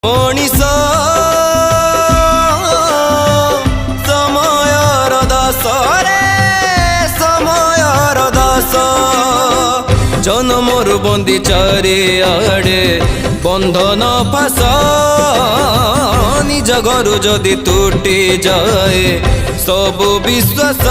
मनीष समयर दास रे समयर दास जन्मर बंदी चारिआडे बंधन फास निज घर जदि तुटी जाए सब विश्वास